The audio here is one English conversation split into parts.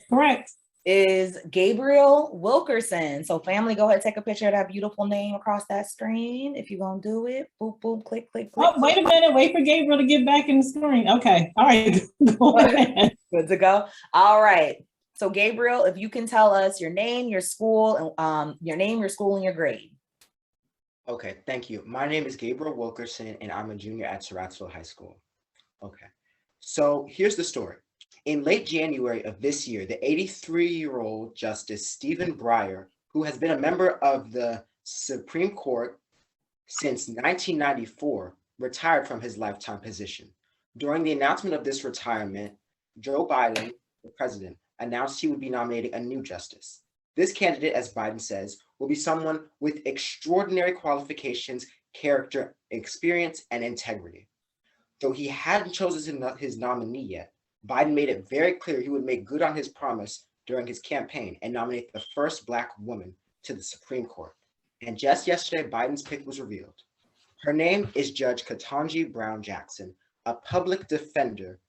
Correct. Is Gabriel Wilkerson. So family, go ahead, take a picture of that beautiful name across that screen. If you're going to do it, boom, boom, click, click, click. Oh, wait a minute. Wait for Gabriel to get back in the screen. Okay. All right. Go ahead. Good to go. All right. So Gabriel, if you can tell us your name, your school, and your name, your school, and your grade. Okay, thank you. My name is Gabriel Wilkerson, and I'm a junior at Surrattsville High School. Okay, so here's the story. In late January of this year, the 83-year-old Justice Stephen Breyer, who has been a member of the Supreme Court since 1994, retired from his lifetime position. During the announcement of this retirement, Joe Biden, the president, announced he would be nominating a new justice. This candidate, as Biden says, will be someone with extraordinary qualifications, character, experience, and integrity. Though he hadn't chosen his nominee yet, Biden made it very clear he would make good on his promise during his campaign and nominate the first Black woman to the Supreme Court. And just yesterday, Biden's pick was revealed. Her name is Judge Ketanji Brown Jackson, a public defender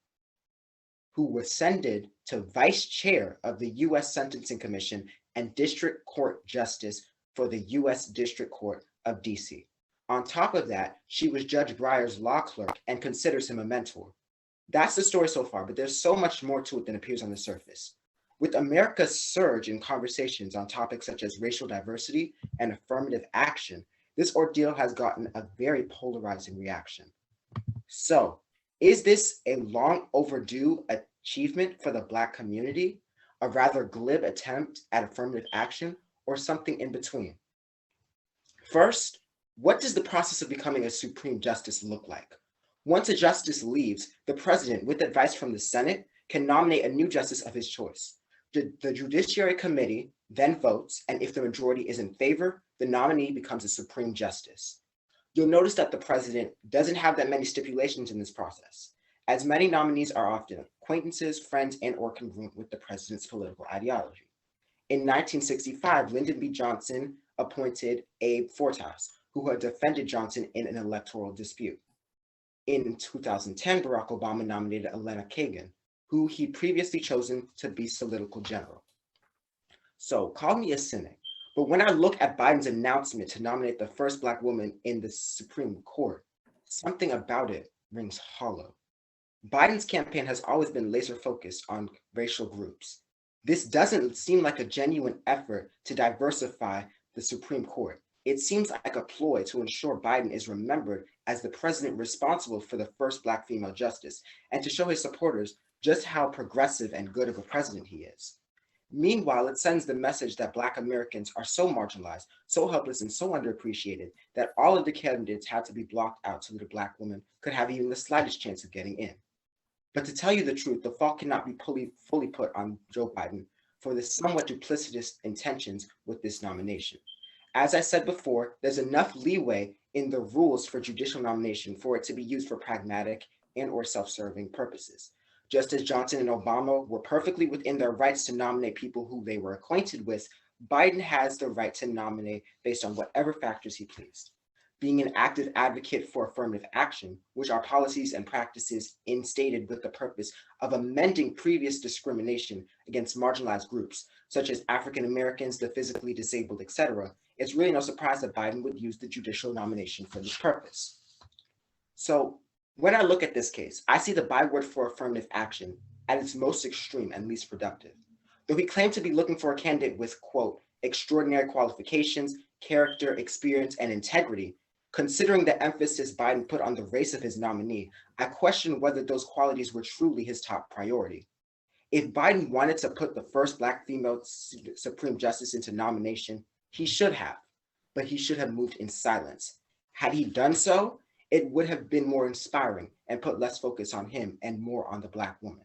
who was ascended to vice chair of the U.S. Sentencing Commission and District Court Justice for the U.S. District Court of D.C. On top of that, she was Judge Breyer's law clerk and considers him a mentor. That's the story so far, but there's so much more to it than appears on the surface. With America's surge in conversations on topics such as racial diversity and affirmative action, this ordeal has gotten a very polarizing reaction. So, is this a long overdue achievement for the Black community, a rather glib attempt at affirmative action, or something in between? First, what does the process of becoming a Supreme Justice look like? Once a justice leaves, the president, with advice from the Senate, can nominate a new justice of his choice. The Judiciary Committee then votes, and if the majority is in favor, the nominee becomes a Supreme Justice. You'll notice that the president doesn't have that many stipulations in this process, as many nominees are often acquaintances, friends, and or congruent with the president's political ideology. In 1965, Lyndon B. Johnson appointed Abe Fortas, who had defended Johnson in an electoral dispute. In 2010, Barack Obama nominated Elena Kagan, who he previously chosen to be political general. So call me a cynic, but when I look at Biden's announcement to nominate the first Black woman in the Supreme Court, something about it rings hollow. Biden's campaign has always been laser focused on racial groups. This doesn't seem like a genuine effort to diversify the Supreme Court. It seems like a ploy to ensure Biden is remembered as the president responsible for the first Black female justice, and to show his supporters just how progressive and good of a president he is. Meanwhile, it sends the message that Black Americans are so marginalized, so helpless, and so underappreciated that all of the candidates had to be blocked out so that a Black woman could have even the slightest chance of getting in. But to tell you the truth, the fault cannot be fully put on Joe Biden for the somewhat duplicitous intentions with this nomination. As I said before, there's enough leeway in the rules for judicial nomination for it to be used for pragmatic and or self-serving purposes. Just as Johnson and Obama were perfectly within their rights to nominate people who they were acquainted with, Biden has the right to nominate based on whatever factors he pleased. Being an active advocate for affirmative action, which are policies and practices instated with the purpose of amending previous discrimination against marginalized groups, such as African Americans, the physically disabled, etc., it's really no surprise that Biden would use the judicial nomination for this purpose. So when I look at this case, I see the byword for affirmative action at its most extreme and least productive. Though he claimed to be looking for a candidate with, quote, extraordinary qualifications, character, experience, and integrity, considering the emphasis Biden put on the race of his nominee, I question whether those qualities were truly his top priority. If Biden wanted to put the first Black female Supreme Justice into nomination, he should have, but he should have moved in silence. Had he done so, it would have been more inspiring and put less focus on him and more on the Black woman.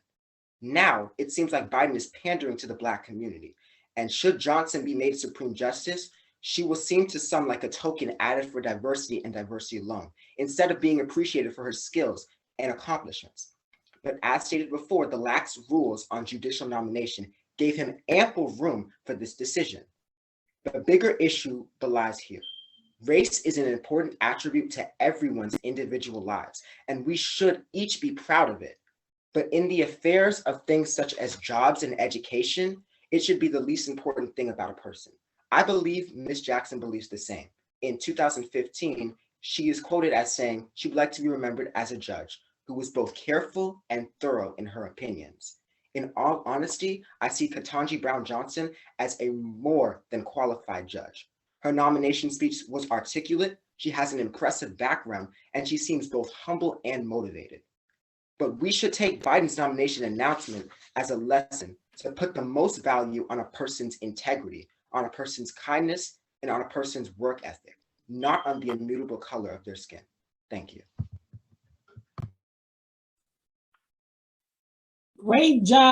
Now, it seems like Biden is pandering to the Black community, and should Johnson be made Supreme Justice, she will seem to some like a token added for diversity and diversity alone, instead of being appreciated for her skills and accomplishments. But as stated before, the lax rules on judicial nomination gave him ample room for this decision. The bigger issue lies here. Race is an important attribute to everyone's individual lives, and we should each be proud of it. But in the affairs of things such as jobs and education, it should be the least important thing about a person. I believe Ms. Jackson believes the same. In 2015, she is quoted as saying she would like to be remembered as a judge who was both careful and thorough in her opinions. In all honesty, I see Ketanji Brown Johnson as a more than qualified judge. Her nomination speech was articulate, she has an impressive background, and she seems both humble and motivated. But we should take Biden's nomination announcement as a lesson to put the most value on a person's integrity, on a person's kindness, and on a person's work ethic, not on the immutable color of their skin. Thank you. Great job,